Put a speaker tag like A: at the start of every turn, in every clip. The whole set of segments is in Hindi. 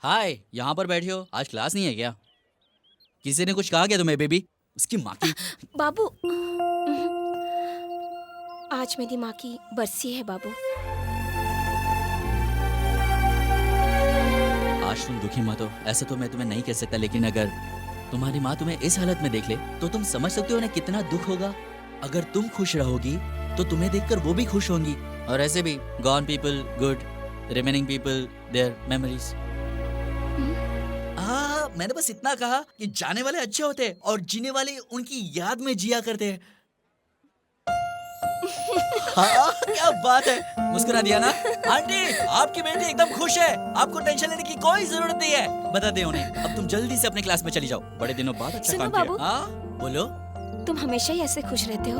A: हाय, यहाँ पर बैठी हो? आज क्लास नहीं है क्या? किसी ने कुछ कहा क्या तुम्हें बेबी? उसकी माँ की।
B: बाबू, आज मेरी माँ की बरसी है बाबू।
A: आज तुम दुखी मत हो, ऐसा तो मैं तुम्हें नहीं कह सकता, लेकिन अगर तुम्हारी माँ तुम्हें इस हालत में देख ले तो तुम समझ सकते हो ना कितना दुख होगा। अगर तुम खुश रहोगी तो तुम्हें देखकर वो भी खुश होंगी। और ऐसे भी gone people good, remaining people their memories. मैंने बस इतना कहा कि जाने वाले अच्छे होते हैं और जीने वाले उनकी याद में जिया करते हैं। हाँ, क्या बात है, मुस्कुरा दिया ना? आंटी, आपकी बेटी एकदम खुश है, आपको टेंशन लेने की कोई जरूरत नहीं है। बता दे उन्हें, अब तुम जल्दी से अपने क्लास में चली जाओ। बड़े दिनों बाद अच्छा
B: सुनो
A: काम किया।
B: बाबू।
A: हाँ, बोलो।
B: तुम हमेशा ही ऐसे खुश रहते हो।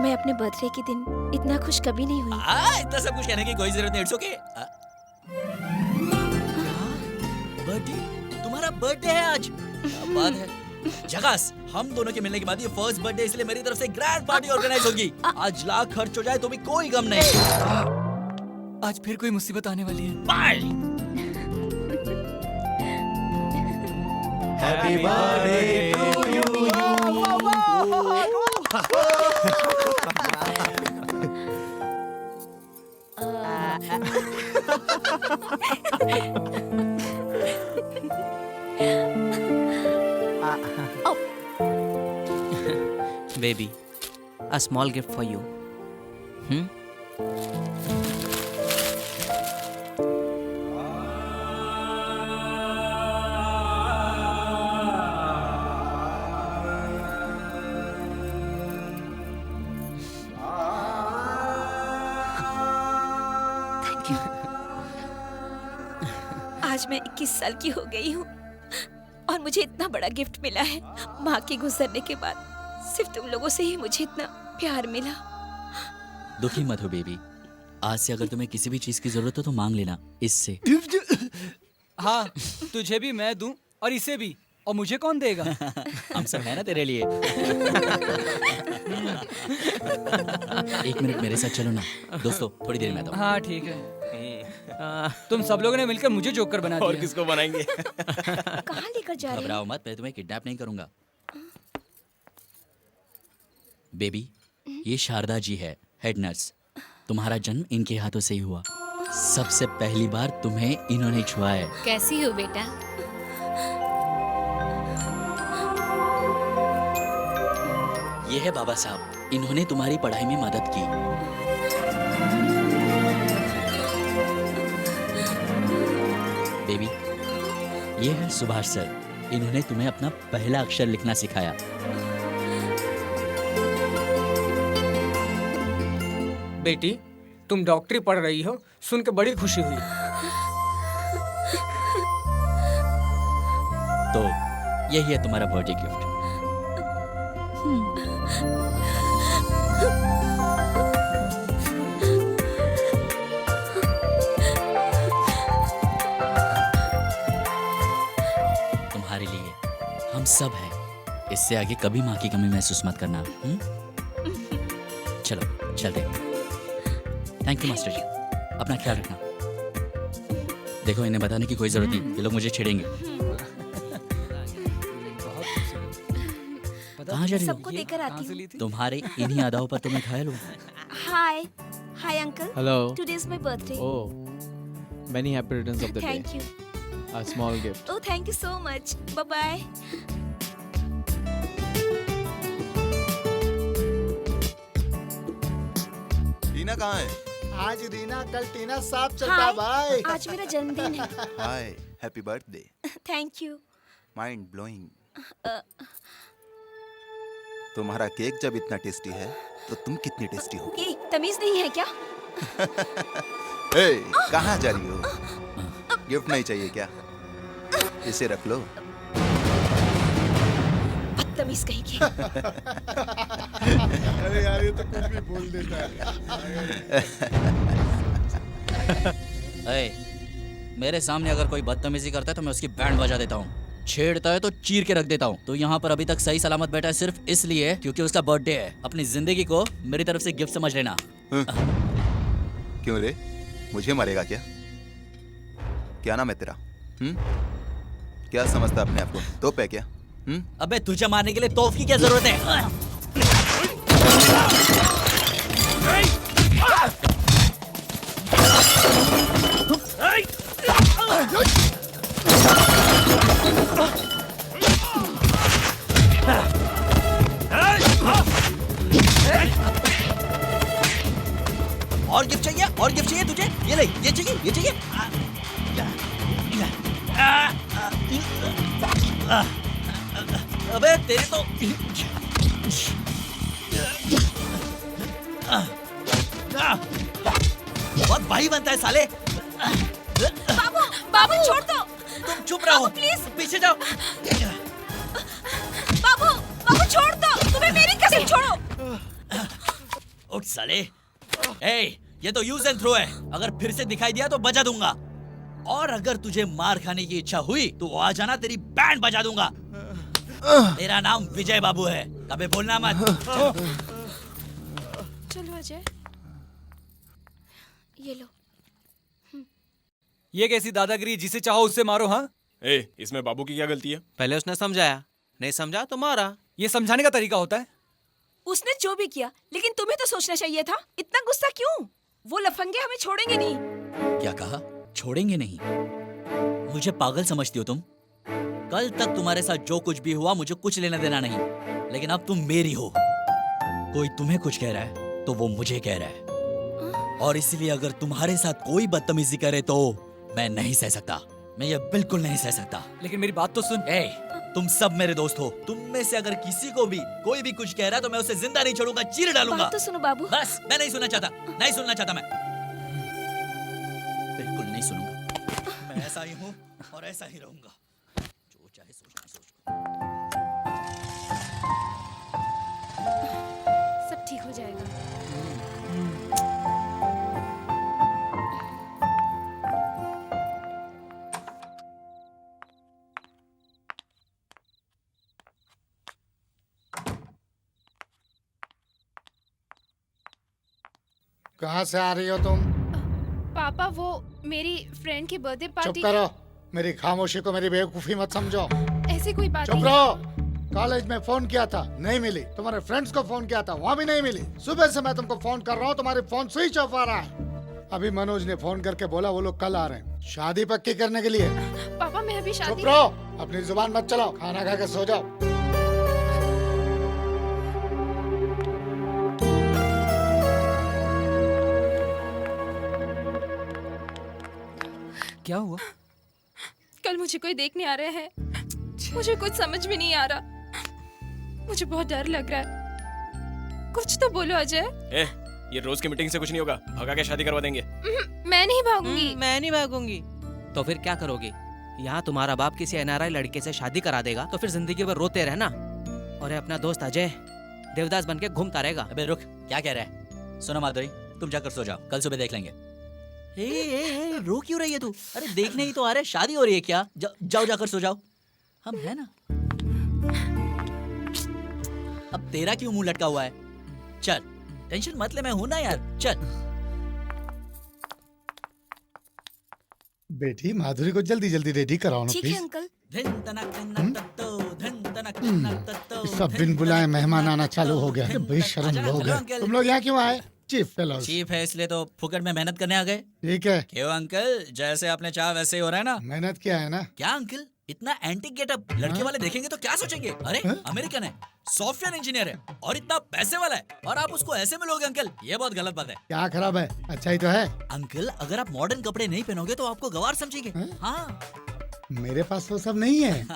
B: मैं अपने बर्थडे के दिन इतना खुश कभी नहीं हुई।
A: इतना सब कुछ कहने की कोई जरूरत नहीं। It's okay. बर्थडे? तुम्हारा बर्थडे है आज? क्या बात है। झकास, हम दोनों के मिलने के बाद ये फर्स्ट बर्थडे, इसलिए मेरी तरफ से ग्रैंड पार्टी ऑर्गेनाइज होगी। आज लाख खर्च हो जाए तो भी कोई गम नहीं।
C: आज फिर कोई मुसीबत आने वाली है।
A: Bye.
D: Happy birthday to you.
C: Baby, a small gift for you.
B: आज मैं 21 साल की हो गई हूँ और मुझे इतना बड़ा गिफ्ट मिला है। माँ के गुजरने के बाद सिर्फ तुम लोगों से ही मुझे इतना प्यार मिला।
A: दुखी मत हो बेबी, आज से अगर तुम्हें किसी भी चीज की जरूरत हो तो मांग लेना इससे।
C: हाँ, तुझे भी मैं दूं और इसे भी, और मुझे कौन देगा?
A: हम सब है ना तेरे लिए। एक मिनट मेरे साथ चलो ना दोस्तों, थोड़ी देर में आता हूँ।
C: हाँ ठीक है। तुम सब लोगों ने मिलकर मुझे जोकर बना दिया।
D: और किसको बनाएंगे?
B: कहाँ लेकर जा रहे हो?
A: घबराओ मत, मैं तुम्हें किडनैप नहीं करूंगा। बेबी, ये शारदा जी है, हेड नर्स। तुम्हारा जन्म इनके हाथों से ही हुआ। सबसे पहली बार तुम्हें इन्होंने छुआ है।
E: कैसी हो बेटा?
A: ये है बाबा साहब, इन्होंने तुम्हारी पढ़ाई में मदद की। बेबी, ये है सुभाष सर, इन्होंने तुम्हें अपना पहला अक्षर लिखना सिखाया।
C: बेटी, तुम डॉक्टरी पढ़ रही हो, सुन के बड़ी खुशी हुई।
A: तो यही है तुम्हारा बर्थडे गिफ्ट। तुम्हारे लिए हम सब हैं। इससे आगे कभी माँ की कमी महसूस मत करना। चलो चलते। थैंक यू मास्टर जी, अपना ख्याल रखना। देखो, इन्हें बताने की कोई जरूरत नहीं, ये लोग मुझे छेड़ेंगे। कहाँ जा रही हो?
B: सबको देकर आती हूँ।
A: तुम्हारे इन्हीं अदाओं पर तो मैं घायल हूँ।
B: Hi hi uncle.
F: Hello.
B: Today is my birthday.
F: Oh, many happy returns of the day.
B: Thank you.
F: A small gift.
B: Oh thank you so much. Bye bye.
D: Tina कहाँ है?
G: आज रीना कल टीना साथ चलता भाई।
B: आज मेरा जन्मदिन है।
D: Hi, happy birthday.
B: Thank you.
D: Mind blowing. तुम्हारा केक जब इतना टेस्टी है तो तुम कितनी टेस्टी हो?
B: ये तमीज नहीं है क्या?
D: ए, कहाँ जा रही हो? गिफ्ट नहीं चाहिए क्या? इसे रख लो।
B: बदतमीज कहीं की।
G: अरे यार ये तो कुछ भी बोल देता है।
A: मेरे सामने अगर कोई बदतमीजी करता है तो मैं उसकी बैंड बजा देता हूँ। छेड़ता है तो चीर के रख देता हूँ। तो यहाँ पर अभी तक सही सलामत बैठा है सिर्फ इसलिए क्योंकि उसका बर्थडे है। अपनी जिंदगी को मेरी तरफ से गिफ्ट समझ लेना।
D: क्यों रे, मुझे मारेगा क्या? क्या नाम है तेरा? क्या समझता है अपने आप को? तोप है क्या?
A: अबे तुझे मारने के लिए तोफ की क्या जरूरत है? और गिफ्ट चाहिए? और गिफ्ट चाहिए तुझे? ये ले, ये चाहिए, ये चाहिए। अबे तेरे तो बहुत भाई बनता है साले।
B: बाबू बाबू छोड़ दो।
A: तुम चुप रहो
B: प्लीज।
A: पीछे जाओ।
B: बाबू बाबू छोड़ दो, तुम्हें मेरी कसम छोड़ो।
A: उठ साले। ए, ये तो यूज एंड थ्रो है, अगर फिर से दिखाई दिया तो बजा दूंगा। और अगर तुझे मार खाने की इच्छा हुई तो आ जाना, तेरी बैंड बजा दूंगा। मेरा नाम विजय बाबू है, कभी बोलना मत।
B: चलो अजय, ये लो।
C: ये कैसी दादागिरी, जिसे चाहो उससे मारो। हाँ,
E: इसमें बाबू की क्या गलती है?
H: पहले उसने समझाया, नहीं समझा तो मारा।
C: ये समझाने का तरीका होता है?
B: उसने जो भी किया, लेकिन तुम्हें तो सोचना चाहिए था। इतना गुस्सा क्यों? वो लफंगे हमें छोड़ेंगे नहीं।
A: क्या कहा? छोड़ेंगे नहीं? मुझे पागल समझती हो तुम? कल तक तुम्हारे साथ जो कुछ भी हुआ मुझे कुछ लेना देना नहीं, लेकिन अब तुम मेरी हो। कोई तुम्हें कुछ कह रहा है तो वो मुझे कह रहा है, और इसलिए अगर तुम्हारे साथ कोई बदतमीजी करे तो मैं नहीं सह सकता। मैं ये बिल्कुल नहीं सह सकता।
C: लेकिन मेरी बात तो सुन।
A: तुम सब मेरे दोस्त हो। तुम में से अगर किसी को भी कोई भी कुछ कह रहा है तो मैं उसे जिंदा नहीं छोड़ूंगा, चीर डालूंगा।
B: बात तो सुनो बाबू।
A: बस, मैं नहीं सुनना चाहता, नहीं सुनना चाहता। मैं बिल्कुल नहीं सुनूंगा। मैं ऐसा ही हूँ और ऐसा ही रहूंगा, जो चाहे सोचना सोच।
B: सब ठीक हो जाएगा।
G: कहाँ से आ रही हो तुम?
I: पापा, वो मेरी फ्रेंड की बर्थडे
G: चुप
I: पार्टी।
G: करो, मेरी खामोशी को मेरी बेवकूफी मत समझो।
I: ऐसी कोई बात
G: चुप
I: नहीं।
G: रहो। कॉलेज में फोन किया था, नहीं मिली। तुम्हारे फ्रेंड्स को फोन किया था, वहाँ भी नहीं मिली। सुबह से मैं तुमको फोन कर रहा हूँ, तुम्हारी फोन स्विच ऑफ आ रहा है। अभी मनोज ने फोन करके बोला वो लोग कल आ रहे हैं शादी पक्की करने के लिए।
I: पापा, मैं अभी
G: चुप
I: शादी।
G: रहो, अपनी जुबान मत चलाओ, खाना खा के सो जाओ।
C: क्या हुआ?
I: कल मुझे कोई देखने आ रहे हैं। मुझे कुछ समझ में नहीं आ रहा। मुझे बहुत डर लग रहा है। कुछ तो बोलो अजय।
E: ये रोज की मीटिंग से कुछ नहीं होगा, भगा के शादी करवा देंगे।
I: मैं नहीं भागूंगी।
H: मैं नहीं भागूंगी। तो फिर क्या करोगे? यहाँ तुम्हारा बाप किसी एनआरआई लड़के से शादी करा देगा तो फिर जिंदगी भर रोते रहना, और अपना दोस्त अजय देवदास बन के घूमता रहेगा।
A: अबे रुक, क्या कह रहा है? सुनो माधुरी, तुम जाकर सो जाओ, कल सुबह देख लेंगे। रो क्यों रही है तू? अरे देखने ही तो आ रहे, शादी हो रही है क्या? जाओ जाकर सो जाओ, हम है ना। अब तेरा क्यों मुंह लटका हुआ है? चल, टेंशन मत ले, मैं हूं ना यार, चल।
G: बेटी माधुरी को जल्दी जल्दी रेडी कराओ ना
B: ठीक है
G: प्लीज।
B: अंकल।
G: सब बिन बुलाए मेहमान आना चालू हो गया। बेशर्म
A: चलो,
G: लोग
A: चलो
G: हैं।
A: अंकल।
G: तुम लोग यहाँ क्यों आए? Chief fellows.
A: चीफ है इसलिए तो फुकट में मेहनत करने आ गए।
G: ठीक है,
A: क्यों अंकल, जैसे आपने चाहा वैसे ही हो रहा है ना?
G: मेहनत किया है ना।
A: क्या अंकल, इतना एंटी गेटअप लड़के वाले देखेंगे तो क्या सोचेंगे? अरे
G: हाँ?
A: अमेरिकन है, सॉफ्टवेयर इंजीनियर है और इतना पैसे वाला है, और आप उसको ऐसे मिलोगे अंकल? ये बहुत गलत बात है।
G: क्या खराब है? अच्छा ही तो है।
A: अंकल, अगर आप मॉडर्न कपड़े नहीं पहनोगे तो आपको गवार समझेंगे।
G: हाँ?
A: हाँ
G: मेरे पास वो सब नहीं है।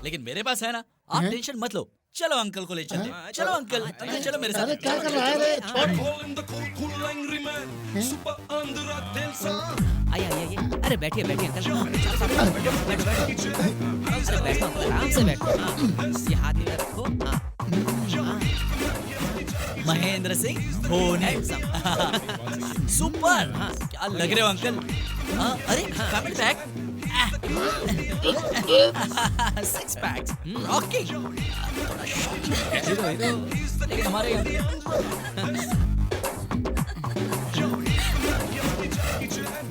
A: लेकिन मेरे पास है ना, आप
G: हैं?
A: टेंशन मत लो। चलो अंकल को ले चलते हैं। चलो अंकल, अंकल चलो मेरे
G: अरे
A: साथ।
G: क्या कर रहा है रे? छोड़।
H: आइए आइए आइए। अरे बैठिए बैठिए अंकल। बैठो बैठो। अरे बैठो अंकल, आराम से बैठो। हाँ, ये हाथ इधर रखो। हाँ,
A: महेंद्र सिंह धोनी। सुपर, क्या लग रहे हो अंकल? हाँ, अरे family pack, six packs, rocking. थोड़ा शॉकिंग है, लेकिन हमारे यहाँ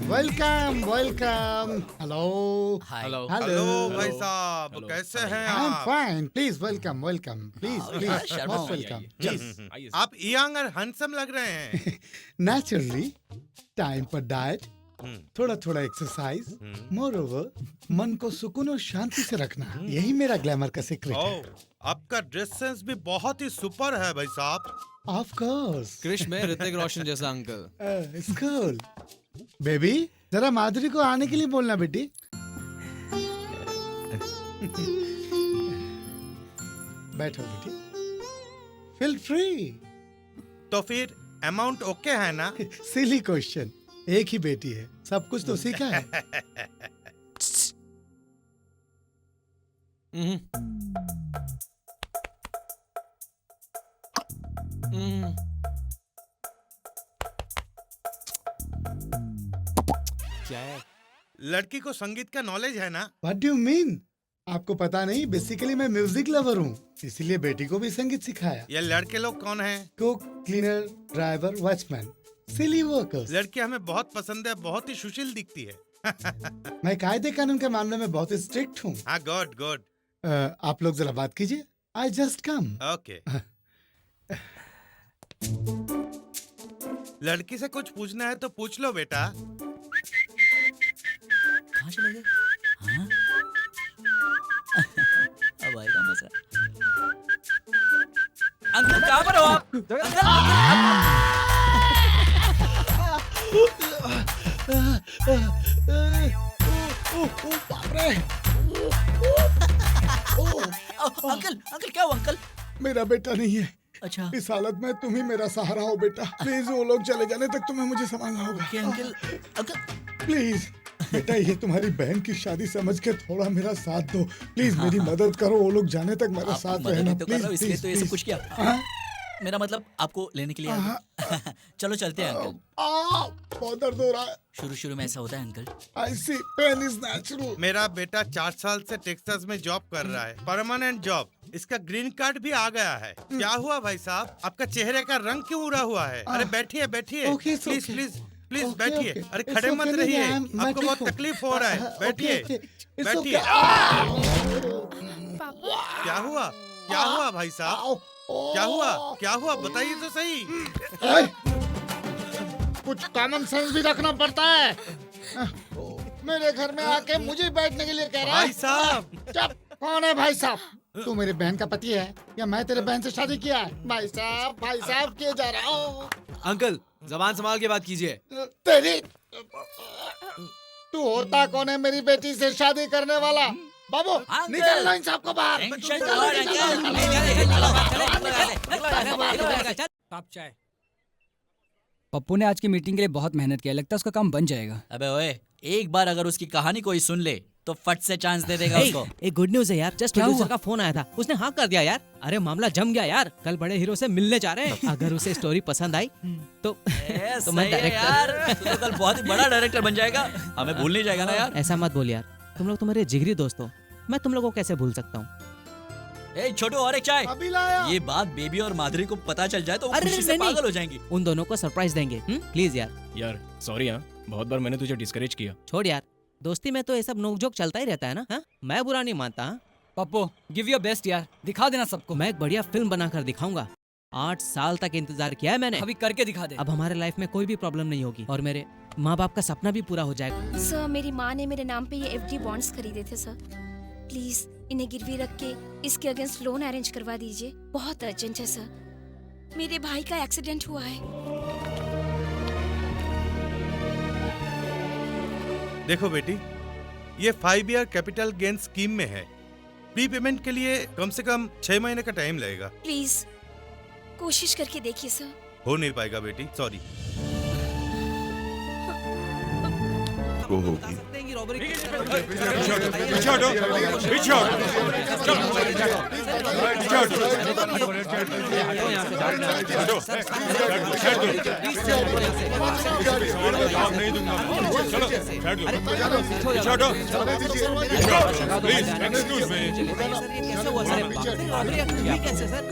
G: welcome welcome hello
F: Hello.
G: Hello
J: भाई साहब
E: Hello.
J: कैसे हैं
G: आई एम
J: आप?
G: Fine please welcome welcome please please
A: Sharma
G: most
A: आइए,
G: वेलकम
E: आइए
J: आप यंग और हैंडसम लग रहे हैं।
G: नेचुरली टाइम पर डाइट
J: हम्म,
G: थोड़ा थोड़ा एक्सरसाइज
J: हम्म।
G: मोर ओवर मन को सुकून और शांति से रखना यही मेरा ग्लैमर का सीक्रेट है
J: ओह, आपका ड्रेस सेंस भी बहुत ही सुपर है भाई साहब।
G: ऑफ कोर्स
F: क्रिश में ऋतिक रोशन जैसा अंकल.
G: स्कूल बेबी जरा माधुरी को आने के लिए बोलना बेटी बैठो बेटी फील फ्री
J: तो फिर अमाउंट ओके है ना?
G: सिली क्वेश्चन एक ही बेटी है सब कुछ तो सीखा है
F: Mhm. Mhm. क्या है?
J: लड़की को संगीत का नॉलेज है ना?
G: व्हाट डू यू मीन आपको पता नहीं बेसिकली मैं म्यूजिक लवर हूँ इसीलिए बेटी को भी संगीत सिखाया
J: ये लड़के लोग कौन हैं?
G: कुक क्लीनर ड्राइवर वॉचमैन सिली वर्कर्स
J: लड़की हमें बहुत पसंद है, बहुत ही सुशील दिखती है।
G: मैं कायदे कानून के मामले में बहुत स्ट्रिक्ट हूँ
J: हाँ गुड गुड
G: आप लोग जरा बात कीजिए आई जस्ट कम
J: ओके। लड़की से कुछ पूछना है तो पूछ लो बेटा।
A: कहाँ चले गए? हाँ? अब आएगा मजा. अंकल कहाँ पर हो आप? अंकल अंकल अंकल क्या हुआ अंकल?
G: मेरा बेटा नहीं है
A: अच्छा
G: इस हालत में तुम ही मेरा सहारा हो बेटा प्लीज वो लोग चले जाने तक तुम्हें मुझे संभालना होगा
A: क्या अंकल अंकल
G: प्लीज बेटा ये तुम्हारी बहन की शादी समझ के थोड़ा मेरा साथ दो प्लीज मेरी मदद करो वो लोग जाने तक मेरा
A: आप
G: साथ
A: मदद
G: रहना
A: ही तो कर रहा हूँ,
G: प्लीज
A: इसलिए तो ये सब कुछ किया.
G: हाँ?
A: मेरा मतलब आपको लेने के लिए आ गया. चलो चलते हैं अंकल.
G: बहुत दर्द हो रहा है
A: शुरू शुरू में ऐसा होता है uncle.
G: I see pain is natural
J: मेरा बेटा 4 साल से टेक्सास में जॉब कर रहा है, परमानेंट जॉब। इसका ग्रीन कार्ड भी आ गया है। क्या हुआ भाई साहब? आपका चेहरे का रंग क्यों उड़ा हुआ है? अरे बैठिए बैठिए,
G: Okay, it's
J: please
G: okay.
J: Please please
G: Okay,
J: बैठिए।
G: okay.
J: अरे
G: It's
J: खड़े
G: okay,
J: मत
G: नहीं,
J: रहिए,
G: मैं
J: आपको
G: ठीक
J: बहुत
G: हूँ.
J: तकलीफ हो रहा है। बैठिए
G: Okay, it's
J: बैठिए।
G: okay.
J: क्या हुआ? क्या हुआ भाई साहब? क्या हुआ? क्या हुआ? बताइए तो सही।
G: ओए, कुछ कॉमन सेंस भी रखना पड़ता है मेरे घर में आके मुझे बैठने के लिए कह रहा है
J: भाई साहब।
G: चुप कौन है भाई साहब तू मेरे बहन का पति है या मैं तेरे बहन से शादी किया है भाई साहब किए जा रहा हूँ
F: अंकल जबान संभाल के बात कीजिए.
G: तेरी तू होता कौन है मेरी बेटी से शादी करने वाला बाबू
A: अंकल!
G: निकल लो इन सबको बाहर
A: टेंशन
G: निकलो,
A: और
G: निकलो।
C: आप चाय. पप्पू ने आज की मीटिंग के लिए बहुत मेहनत किया, लगता है उसका काम बन जाएगा.
A: अबे ओए एक बार अगर उसकी कहानी कोई सुन ले तो फट से चांस दे देगा
H: Hey,
A: उसको.
H: एक गुड न्यूज है यार. जस्ट
C: क्या
H: प्रोड्यूसर
C: हुआ?
H: का फोन आया था, उसने हाँ कर दिया यार. अरे मामला जम गया यार. कल बड़े हीरो से मिलने जा रहे हैं. अगर उसे स्टोरी पसंद आई तो तो मैं
A: सही है
H: डायरेक्टर.
A: यार तू तो कल बहुत ही बड़ा डायरेक्टर बन जाएगा. हमें भूल नहीं जाएगा ना यार.
H: ऐसा मत बोल यार. तुम लोग तो मेरे जिगरी दोस्त हो. मैं तुम लोगों को कैसे भूल सकता हूँ?
A: ए छोटू और एक चाय.
G: अभी लाया
A: ये बात बेबी और माधुरी को पता चल जाए तो वो
H: अरे
A: खुशी से
H: नहीं,
A: पागल हो जाएंगी.
H: उन दोनों को सरप्राइज देंगे. प्लीज यार
E: यार सॉरी हाँ, बहुत बार मैंने तुझे डिस्करेज किया.
H: छोड़ यार. दोस्ती में तो ये सब नोकझोंक चलता ही रहता है ना. हाँ? मैं बुरा नहीं मानता. हाँ?
C: पप्पू गिव योर बेस्ट यार, दिखा देना सबको.
H: मैं एक बढ़िया फिल्म बनाकर दिखाऊंगा. 8 साल तक इंतजार किया है मैंने.
C: अभी करके दिखा दे.
H: अब हमारे लाइफ में कोई भी प्रॉब्लम नहीं होगी और मेरे माँ बाप का सपना भी पूरा हो जाएगा.
B: सर मेरी माँ ने मेरे नाम पे ये एफडी बॉन्ड्स खरीदे थे सर. प्लीज इन्हें गिरवी रख के इसके अगेंस्ट लोन अरेंज करवा दीजिए. बहुत अर्जेंट है सर. मेरे भाई का एक्सीडेंट हुआ है.
J: देखो बेटी, ये 5 ईयर कैपिटल गेन स्कीम में है। प्री पेमेंट के लिए कम से कम 6 महीने का टाइम लगेगा।
B: प्लीज कोशिश करके देखिए सर.
J: हो नहीं पाएगा बेटी, सॉरी।
D: वो होगी
H: कैसे हुआ सर? कैसे सर?